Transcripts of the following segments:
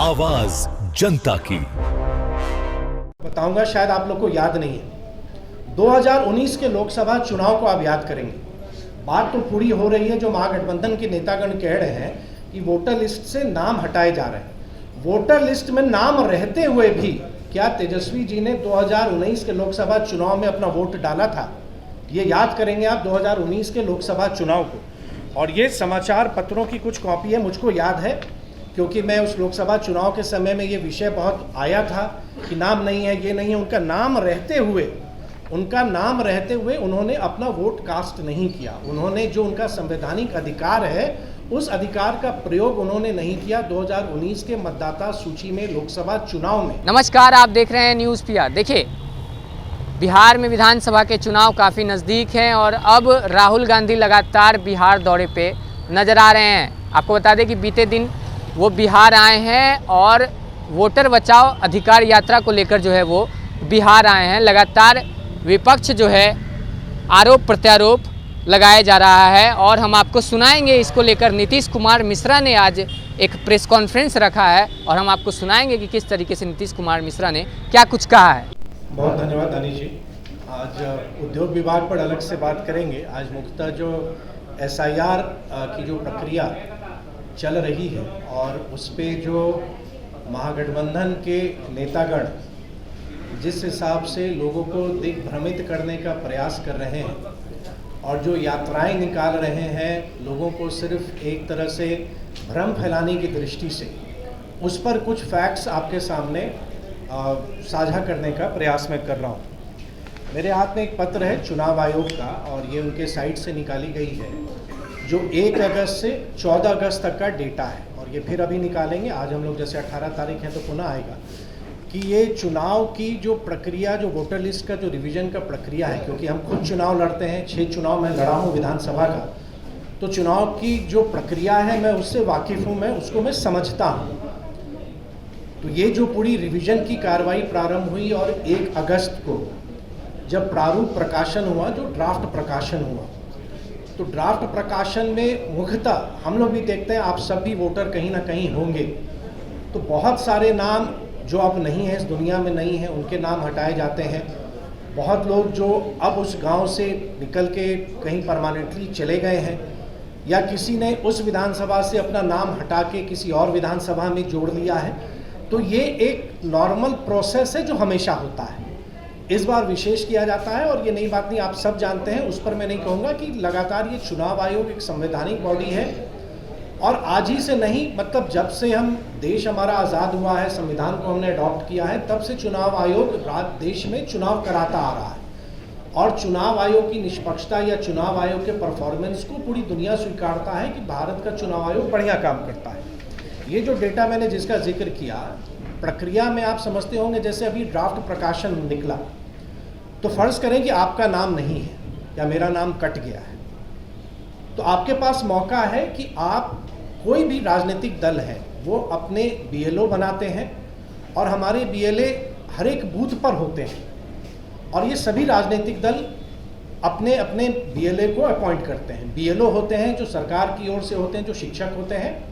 आवाज जनता की। बताऊंगा, शायद आप लोग को याद नहीं है। 2019 के लोकसभा चुनाव को आप याद करेंगे। बात तो पूरी हो रही है, जो महागठबंधन के नेतागण कह रहे हैं कि वोटर लिस्ट से नाम हटाए जा रहे हैं। वोटर लिस्ट में नाम रहते हुए भी क्या तेजस्वी जी ने 2019 के लोकसभा चुनाव में अपना वोट डाला था? ये याद करेंगे आप 2019 के लोकसभा चुनाव को। और ये समाचार पत्रों की कुछ कॉपी है, मुझको याद है, क्योंकि मैं उस लोकसभा चुनाव के समय में ये विषय बहुत आया था कि नाम नहीं है, ये नहीं है। उनका नाम रहते हुए उन्होंने अपना वोट कास्ट नहीं किया। उन्होंने जो उनका संवैधानिक अधिकार है, उस अधिकार का प्रयोग उन्होंने नहीं किया 2019 के मतदाता सूची में लोकसभा चुनाव में। नमस्कार, आप देख रहे हैं न्यूज़ पीआर। देखिए, बिहार में विधानसभा के चुनाव काफ़ी नज़दीक हैं और अब राहुल गांधी लगातार बिहार दौरे पे नज़र आ रहे हैं। आपको बता दें कि बीते दिन वो बिहार आए हैं और वोटर बचाओ अधिकार यात्रा को लेकर जो है वो बिहार आए हैं। लगातार विपक्ष जो है आरोप प्रत्यारोप लगाया जा रहा है और हम आपको सुनाएंगे। इसको लेकर नीतीश कुमार मिश्रा ने आज एक प्रेस कॉन्फ्रेंस रखा है और हम आपको सुनाएंगे कि किस तरीके से नीतीश कुमार मिश्रा ने क्या कुछ कहा है। बहुत धन्यवाद दानिश जी। आज उद्योग विभाग पर अलग से बात करेंगे। आज मुख्यतः जो SIR की जो प्रक्रिया चल रही है और उस पे जो महागठबंधन के नेतागण जिस हिसाब से लोगों को दिग्भ्रमित करने का प्रयास कर रहे हैं और जो यात्राएं निकाल रहे हैं लोगों को सिर्फ एक तरह से भ्रम फैलाने की दृष्टि से, उस पर कुछ फैक्ट्स आपके सामने साझा करने का प्रयास मैं कर रहा हूँ। मेरे हाथ में एक पत्र है चुनाव आयोग का और ये उनके साइट से निकाली गई है, जो 1 अगस्त से 14 अगस्त तक का डेटा है। और ये फिर अभी निकालेंगे, आज हम लोग जैसे 18 तारीख है तो पुनः आएगा कि ये चुनाव की जो प्रक्रिया, जो वोटर लिस्ट का जो रिवीजन का प्रक्रिया है, क्योंकि हम खुद चुनाव लड़ते हैं, 6 चुनाव मैं लड़ा हूँ विधानसभा का, तो चुनाव की जो प्रक्रिया है मैं उससे वाकिफ़ हूँ, मैं उसको मैं समझता हूँ। तो ये जो पूरी रिवीजन की कार्रवाई प्रारंभ हुई और 1 अगस्त को जब प्रारूप प्रकाशन हुआ, जो ड्राफ्ट प्रकाशन हुआ, तो ड्राफ्ट प्रकाशन में मुख्यतः हम लोग भी देखते हैं, आप सब भी वोटर कहीं ना कहीं होंगे, तो बहुत सारे नाम जो अब नहीं है, इस दुनिया में नहीं है, उनके नाम हटाए जाते हैं। बहुत लोग जो अब उस गांव से निकल के कहीं परमानेंटली चले गए हैं या किसी ने उस विधानसभा से अपना नाम हटा के किसी और विधानसभा में जोड़ लिया है, तो ये एक नॉर्मल प्रोसेस है जो हमेशा होता है। इस बार विशेष किया जाता है और ये नई बात नहीं, आप सब जानते हैं, उस पर मैं नहीं कहूँगा कि लगातार ये चुनाव आयोग एक संवैधानिक बॉडी है और आज ही से नहीं, मतलब जब से हम देश हमारा आज़ाद हुआ है, संविधान को हमने अडॉप्ट किया है, तब से चुनाव आयोग देश में चुनाव कराता आ रहा है। और चुनाव आयोग की निष्पक्षता या चुनाव आयोग के परफॉर्मेंस को पूरी दुनिया स्वीकारता है कि भारत का चुनाव आयोग बढ़िया काम करता है। ये जो डेटा मैंने जिसका जिक्र किया, प्रक्रिया में आप समझते होंगे, जैसे अभी ड्राफ्ट प्रकाशन निकला, तो फर्ज करें कि आपका नाम नहीं है या मेरा नाम कट गया है, तो आपके पास मौका है कि आप, कोई भी राजनीतिक दल है वो अपने BLO बनाते हैं और हमारे BLA हर एक बूथ पर होते हैं और ये सभी राजनीतिक दल अपने अपने BLA को अपॉइंट करते हैं। BLO होते हैं जो सरकार की ओर से होते हैं, जो शिक्षक होते हैं,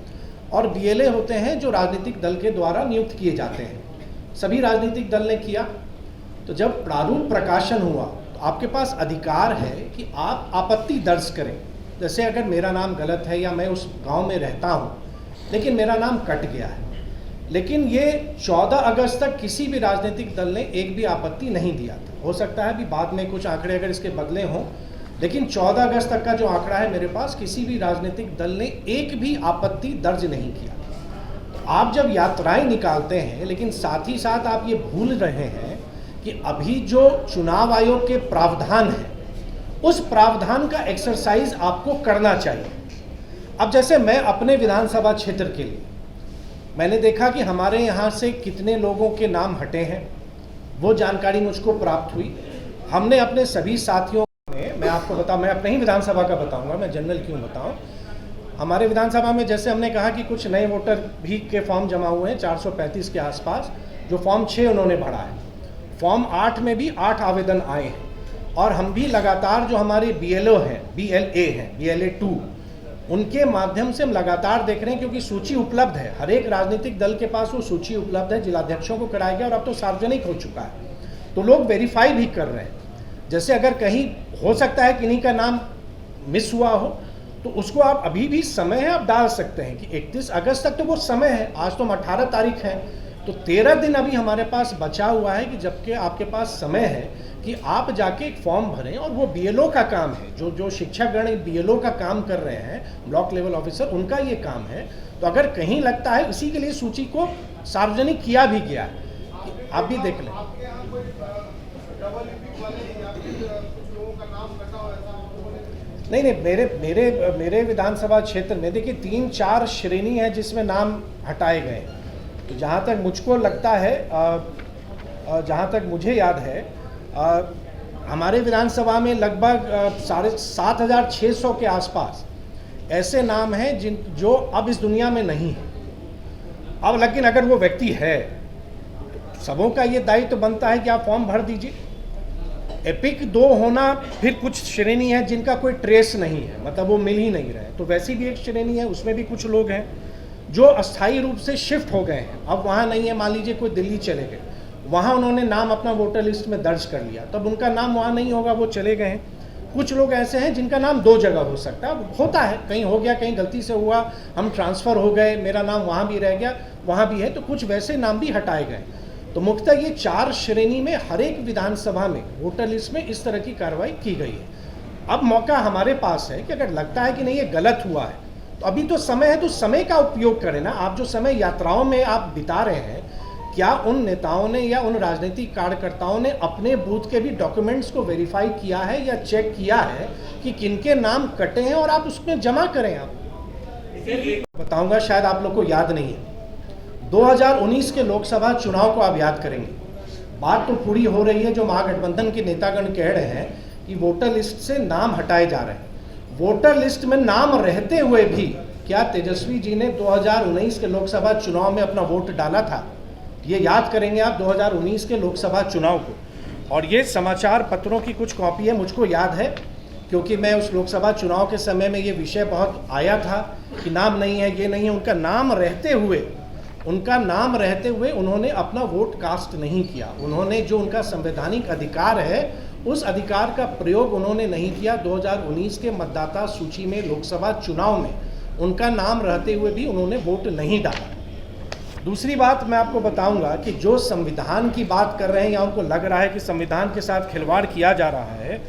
और BLA होते हैं जो राजनीतिक दल के द्वारा नियुक्त किए जाते हैं। सभी राजनीतिक दल ने किया। तो जब प्रारूप प्रकाशन हुआ तो आपके पास अधिकार है कि आप आपत्ति दर्ज करें। जैसे अगर मेरा नाम गलत है या मैं उस गांव में रहता हूं लेकिन मेरा नाम कट गया है, लेकिन ये 14 अगस्त तक किसी भी राजनीतिक दल ने एक भी आपत्ति नहीं दिया था। हो सकता है अभी बाद में कुछ आंकड़े अगर इसके बदले हों, लेकिन 14 अगस्त तक का जो आंकड़ा है मेरे पास, किसी भी राजनीतिक दल ने एक भी आपत्ति दर्ज नहीं किया। तो आप जब यात्राएं निकालते हैं, लेकिन साथ ही साथ आप ये भूल रहे हैं कि अभी जो चुनाव आयोग के प्रावधान है, उस प्रावधान का एक्सरसाइज आपको करना चाहिए। अब जैसे मैं अपने विधानसभा क्षेत्र के लिए, मैंने देखा कि हमारे यहाँ से कितने लोगों के नाम हटे हैं, वो जानकारी मुझको प्राप्त हुई। हमने अपने सभी साथियों में, मैं आपको मैं अपने ही विधानसभा का बताऊंगा, मैं जनरल क्यों बताऊं। हमारे विधानसभा में जैसे हमने कहा कि कुछ नए वोटर भी के फॉर्म जमा हुए हैं 435 के आसपास, जो फॉर्म 6 उन्होंने भरा है। फॉर्म 8 में भी 8 आवेदन आए हैं और हम भी लगातार जो हमारे BLA हैं, BLA 2, उनके माध्यम से हम लगातार देख रहे हैं, क्योंकि सूची उपलब्ध है, हर एक राजनीतिक दल के पास वो सूची उपलब्ध है, जिलाध्यक्षों को कराया गया और अब तो सार्वजनिक हो चुका है, तो लोग वेरीफाई भी कर रहे हैं। जैसे अगर कहीं हो सकता है किन्हीं का नाम मिस हुआ हो, तो उसको आप अभी भी समय है, आप डाल सकते हैं कि 31 अगस्त तक तो वो समय है। आज तो हम 18 तारीख है, तो 13 दिन अभी हमारे पास बचा हुआ है कि जबकि आपके पास समय है कि आप जाके एक फॉर्म भरें, और वो बीएलओ का काम है, जो शिक्षकगण बीएलओ का काम कर रहे हैं, ब्लॉक लेवल ऑफिसर, उनका ये काम है। तो अगर कहीं लगता है, इसी के लिए सूची को सार्वजनिक किया भी गया है, आप भी देख लें। नहीं, मेरे विधानसभा क्षेत्र में देखिए 3-4 श्रेणी है जिसमें नाम हटाए गए। तो जहाँ तक मुझको लगता है, जहाँ तक मुझे याद है, हमारे विधानसभा में लगभग 7,600 के आसपास ऐसे नाम हैं जो अब इस दुनिया में नहीं है। अब लेकिन अगर वो व्यक्ति है, तो सबों का ये दायित्व तो बनता है कि आप फॉर्म भर दीजिए। एपिक 2 होना, फिर कुछ श्रेणी है जिनका कोई ट्रेस नहीं है, मतलब वो मिल ही नहीं रहे, तो वैसी भी एक श्रेणी है, उसमें भी कुछ लोग हैं जो अस्थायी रूप से शिफ्ट हो गए हैं, अब वहाँ नहीं है। मान लीजिए कोई दिल्ली चले गए, वहाँ उन्होंने नाम अपना वोटर लिस्ट में दर्ज कर लिया, तब उनका नाम वहाँ नहीं होगा, वो चले गए हैं। कुछ लोग ऐसे हैं जिनका नाम 2 जगह हो सकता है, होता है, कहीं हो गया, कहीं गलती से हुआ, हम ट्रांसफ़र हो गए, मेरा नाम वहाँ भी रह गया, वहाँ भी है, तो कुछ वैसे नाम भी हटाए गए। तो मुख्यतः ये 4 श्रेणी में हर एक विधानसभा में वोटर लिस्ट में इस तरह की कार्रवाई की गई है। अब मौका हमारे पास है कि अगर लगता है कि नहीं ये गलत हुआ है, तो अभी तो समय है, तो समय का उपयोग करें ना। आप जो समय यात्राओं में आप बिता रहे हैं, क्या उन नेताओं ने या उन राजनीतिक कार्यकर्ताओं ने अपने बूथ के भी डॉक्यूमेंट्स को वेरीफाई किया है या चेक किया है कि किनके नाम कटे हैं, और आप उसमें जमा करें। आप बताऊंगा, शायद आप लोग को याद नहीं है, 2019 के लोकसभा चुनाव को आप याद करेंगे। बात तो पूरी हो रही है, जो महागठबंधन के नेतागण कह रहे हैं कि वोटर लिस्ट से नाम हटाए जा रहे हैं। वोटर लिस्ट में नाम रहते हुए भी क्या तेजस्वी जी ने 2019 के लोकसभा चुनाव में अपना वोट डाला था? ये याद करेंगे आप 2019 के लोकसभा चुनाव को। और ये समाचार पत्रों की कुछ कॉपी है, मुझको याद है, क्योंकि मैं उस लोकसभा चुनाव के समय में ये विषय बहुत आया था कि नाम नहीं है, ये नहीं है। उनका नाम रहते हुए उन्होंने अपना वोट कास्ट नहीं किया। उन्होंने जो उनका संवैधानिक अधिकार है, उस अधिकार का प्रयोग उन्होंने नहीं किया। 2019 के मतदाता सूची में लोकसभा चुनाव में उनका नाम रहते हुए भी उन्होंने वोट नहीं डाला। दूसरी बात मैं आपको बताऊंगा कि जो संविधान की बात कर रहे हैं या उनको लग रहा है कि संविधान के साथ खिलवाड़ किया जा रहा है,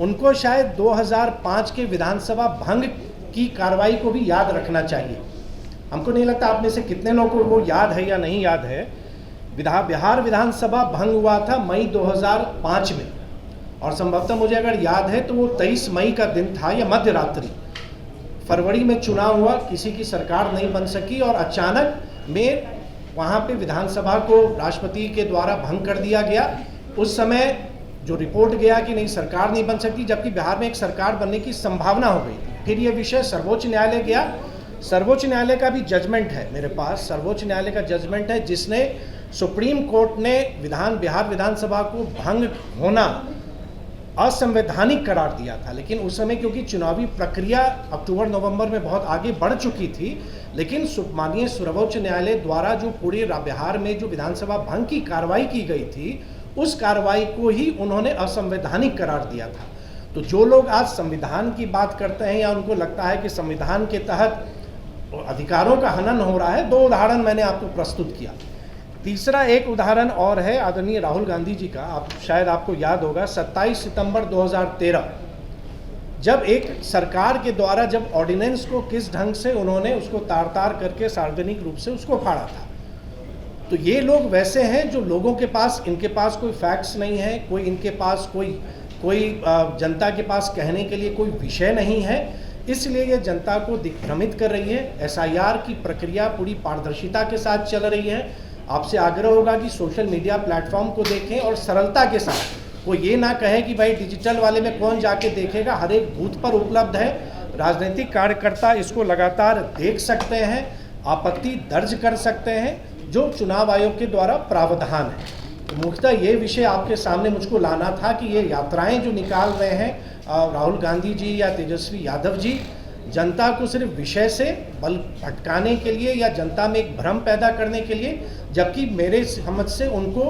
उनको शायद 2005 के विधानसभा भंग की कार्रवाई को भी याद रखना चाहिए। हमको नहीं लगता आप में से कितने लोगों को वो याद है या नहीं याद है। बिहार विधानसभा भंग हुआ था मई 2005 में, और संभवतः मुझे अगर याद है तो वो 23 मई का दिन था या मध्य रात्रि। फरवरी में चुनाव हुआ, किसी की सरकार नहीं बन सकी, और अचानक में वहाँ पे विधानसभा को राष्ट्रपति के द्वारा भंग कर दिया गया। उस समय जो रिपोर्ट गया कि नहीं, सरकार नहीं बन सकती, जबकि बिहार में एक सरकार बनने की संभावना हो गई थी। फिर ये विषय सर्वोच्च न्यायालय गया। सर्वोच्च न्यायालय का भी जजमेंट है मेरे पास, सर्वोच्च न्यायालय का जजमेंट है, जिसने सुप्रीम कोर्ट ने बिहार विधानसभा को भंग होना असंवैधानिक करार दिया था। लेकिन उस समय क्योंकि चुनावी प्रक्रिया अक्टूबर-नवंबर में बहुत आगे बढ़ चुकी थी, लेकिन माननीय सर्वोच्च न्यायालय द्वारा जो पूरे बिहार में जो विधानसभा भंग की कार्रवाई की गई थी, उस कार्रवाई को ही उन्होंने असंवैधानिक करार दिया था। तो जो लोग आज संविधान की बात करते हैं या उनको लगता है कि संविधान के तहत अधिकारों का हनन हो रहा है, 2 उदाहरण मैंने आपको प्रस्तुत किया। तीसरा एक उदाहरण और है आदरणीय राहुल गांधी जी का। शायद आपको याद होगा 27 सितंबर 2013 जब एक सरकार के द्वारा जब ऑर्डिनेंस को किस ढंग से उन्होंने उसको तार करके सार्वजनिक रूप से उसको फाड़ा था। तो ये लोग वैसे हैं जो लोगों के पास, इनके पास कोई फैक्ट्स नहीं है, कोई इनके पास कोई जनता के पास कहने के लिए कोई विषय नहीं है, इसलिए ये जनता को दिग्भ्रमित कर रही है। एसआईआर की प्रक्रिया पूरी पारदर्शिता के साथ चल रही है। आपसे आग्रह होगा कि सोशल मीडिया प्लेटफॉर्म को देखें और सरलता के साथ। वो ये ना कहे कि भाई डिजिटल वाले में कौन जाके देखेगा, हर एक बूथ पर उपलब्ध है। राजनीतिक कार्यकर्ता इसको लगातार देख सकते हैं, आपत्ति दर्ज कर सकते हैं, जो चुनाव आयोग के द्वारा प्रावधान है। तो मुख्यतः ये विषय आपके सामने मुझको लाना था कि ये यात्राएं जो निकाल रहे हैं राहुल गांधी जी या तेजस्वी यादव जी, जनता को सिर्फ विषय से बल भटकाने के लिए या जनता में एक भ्रम पैदा करने के लिए, जबकि मेरे समझ से उनको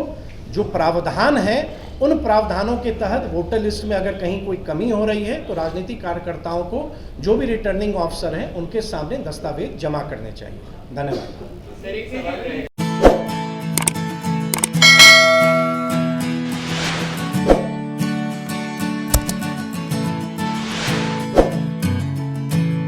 जो प्रावधान है उन प्रावधानों के तहत वोटर लिस्ट में अगर कहीं कोई कमी हो रही है तो राजनीतिक कार्यकर्ताओं को जो भी रिटर्निंग ऑफिसर हैं उनके सामने दस्तावेज जमा करने चाहिए। धन्यवाद।